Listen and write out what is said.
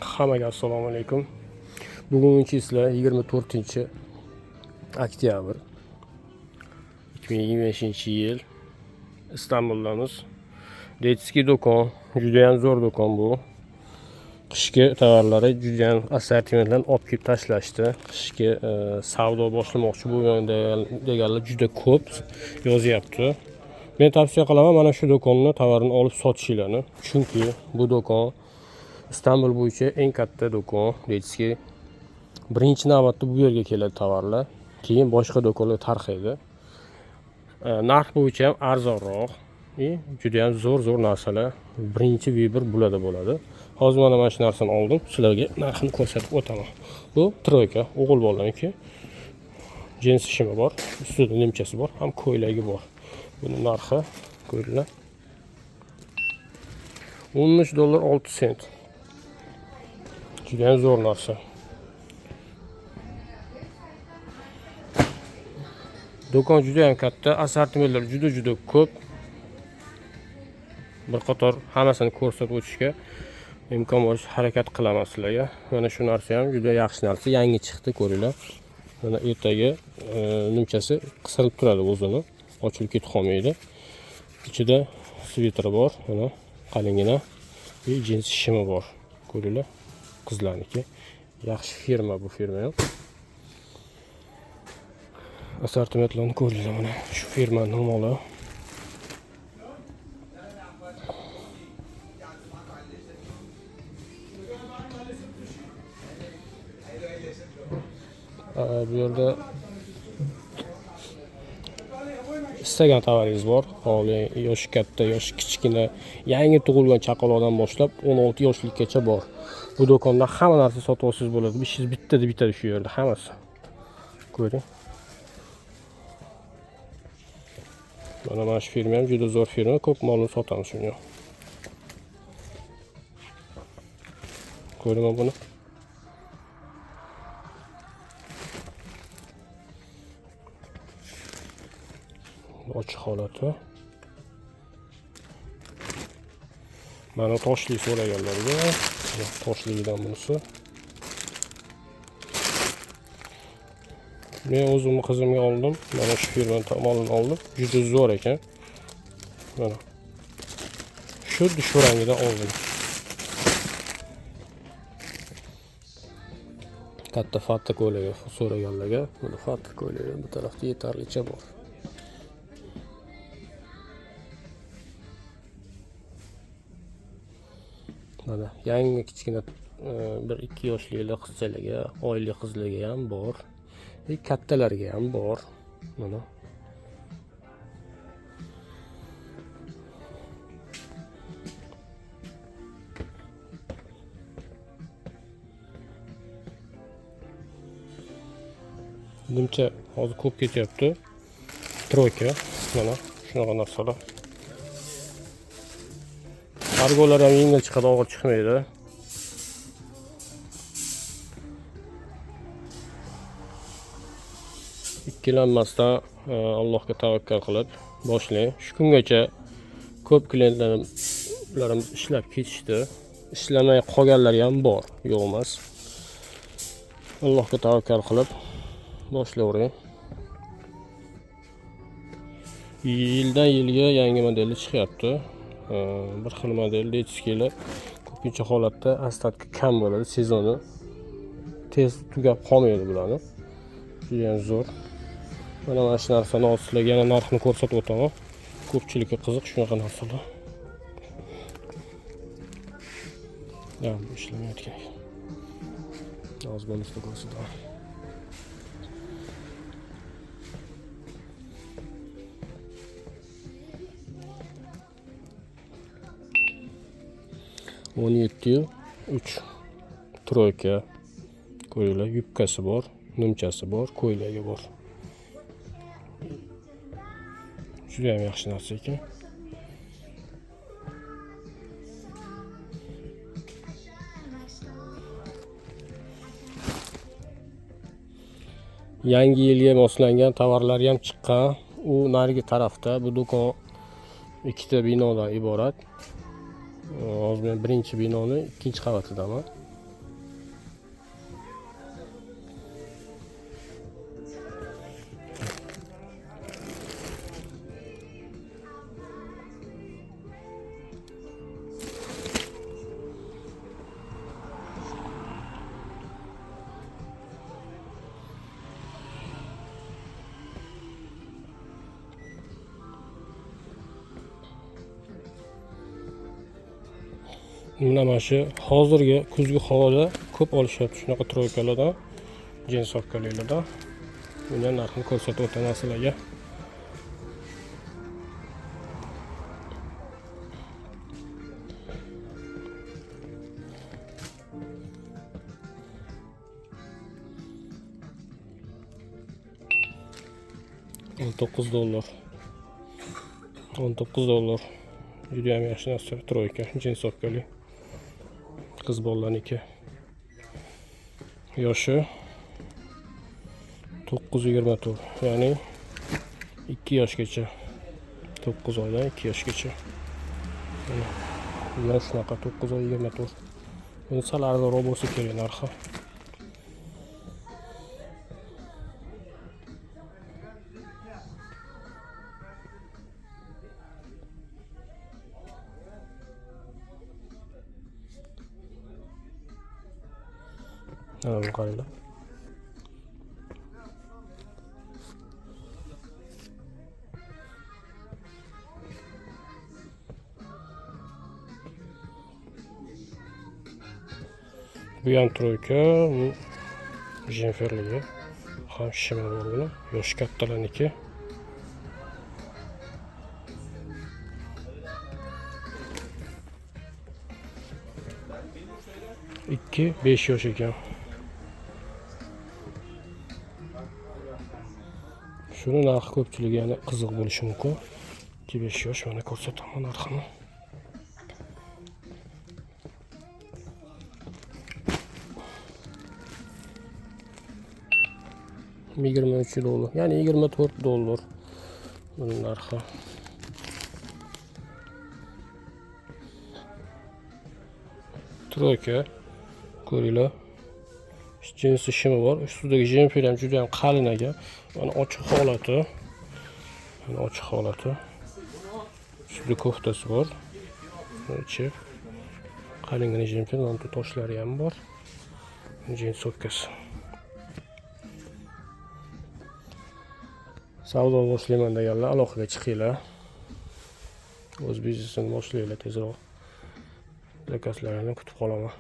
Hammaga assalomu alaykum. Bugungi islar 24-oktyabr 2025-yil. Istanbuldamiz. Detskiy do'kon, juda ham zo'r do'kon bu. Qishki tovarlari juda ham assortimentdan olib kelib tashlashdi. Qishki savdo boshlamoqchi bo'lgan deganlar juda ko'p yozyapti. Men tavsiya qilaman mana shu do'konni tovarini olib sotishinglarni. Chunki bu do'kon Istanbul bo'yicha eng katta do'kon. Detskiy birinchi navbatda bu yerga keladi tovarlar, keyin boshqa do'konlar tarqaydi. Narx bo'yicha ham arzonroq, juda ham zo'r narsalar birinchi vibr bo'ladi. Hozir mana shu narsani oldim, sizlarga narxini ko'rsatib o'taman. Bu troyka, o'g'il bolaniki. Jins shimi bor, ustida nimchasi bor, ham ko'ylagi bor. Buni narxi ko'ringlar. $13.6. Juda ham zo'r narsa. Do'kon juda ham katta, assortimentlar juda ko'p. Bir qator hammasini ko'rsatib o'tishga imkon boricha harakat qilaman sizlarga. Mana shu narsa ham juda yaxshi narsa, yangi chiqdi, ko'ringlar. Mana ertaga nimchasi qisilib turadi o'zini, ochilib ketib qolmaydi. Ichida sviteri bor, mana qalingina, jins shimi bor. Ko'ringlar, qizlarniki. Yaxshi firma bu firma ham. Assortimentlarni ko'ringlar, mana shu firma nomali. Bu yerda istagan tovaringiz bor. Hozir yoshi katta, yoshi kichkina, yangi tug'ilgan chaqaloqdan boshlab 16 yoshlikgacha bor. Bu do'konda hamma narsa sotib olsangiz bo'ladi. Ishingiz bitadi shu yerda hammasi. Ko'ring. Mana shu firma ham juda zo'r firma, ko'p molni sotamiz shunga. Ko'ring buni. Ochiq holati. Mana toshli so'raganlarga, toshligidan bunisi. Men o'zimni qizimga oldim. Mana shu firma tomonidan oldim. Juda zo'r ekan. Mana. Shu rangidan oldim. Katta fatta ko'ylagi so'raganlarga, mana fatta ko'ylagi bu tarafda yetarlicha bor. Mana yangi kichkina 1-2 yoshli qizchalarga, oila qizlarga ham bor. Kattalarga ham bor. Mana. Nimcha hozir ko'p ketyapti. Troyka, mana shunaqa narsalar. Kargolar ham yengil chiqadi, og'ir chiqmaydi. Ikkilanmasdan Allohga tavakkal qilib boshlang. Shu kungacha ko'p klientlarimiz ishlab ketishdi. Ishlamay qolganlar ham bor, yo'q emas. Allohga tavakkal qilib boshlayvering. Yildan yilga yangi modellar chiqyapti. Bir xil model Detskiylar ko'pincha holatda ostatka kam bo'ladi, sezoni tez tugab qolmaydi bularni. Juda ham zo'r. Mana shu narsani sizlarga yana narxini ko'rsatib o'taman. Ko'pchilikka qiziq shunaqa narsalar. Ya, bu ishlamayotgan. Hozir bunisi ko'rsataman. $17.3 troyka. Ko'ringlar, yubkasi bor, nimchasi bor, ko'ylagi bor. Juda ham yaxshi narsa ekan. Yangi yilga moslangan tovarlar ham chiqqan. U narigi tarafda. Bu do'kon ikkita binodan iborat. Hozir men birinchi binoni ikkinchi qavatidaman. Mana shu hozirgi kuzgi havoda ko'p olishyapti shunaqa troykalardan, jinsovkalardan. Buni narxini ko'rsatib o'taman sizlarga. $19. $19. Juda ham yaxshi narsa, troyka, jinsovkali. Qiz bolalarniki. Yoshi 9-24, ya'ni 2 yoshgacha. 9 oydan 2 yoshgacha. Mana shunaqa 9 oy 24. Buni sal arzonroq bo'lsa kerak narxi. Mana qaranglar. Bu ham troyka, bu jenferligi. Ham shimi bor buni. Yosh kattalarniki. 2-5 yosh ekan. Shuni narxi ko'pchilik yana qiziq bo'lishi mumkin. 2-5 yosh, mana ko'rsataman narxini. $23, ya'ni $24 buning narxi. Troyka, ko'ringlar. Jinsi shimi bor. Ustidagi jenfer ham juda ham qalin ekan. Mana ochiq holati. Mana ochiq holati. Ustida koftasi bor. Ichi qalingina jenfer, mana toshlari ham bor. Jinsovkasi. Savdo boshlayman deganlar aloqaga chiqinglar. O'z biznesini boshlanglar tezroq. Zakazlarni kutib qolaman.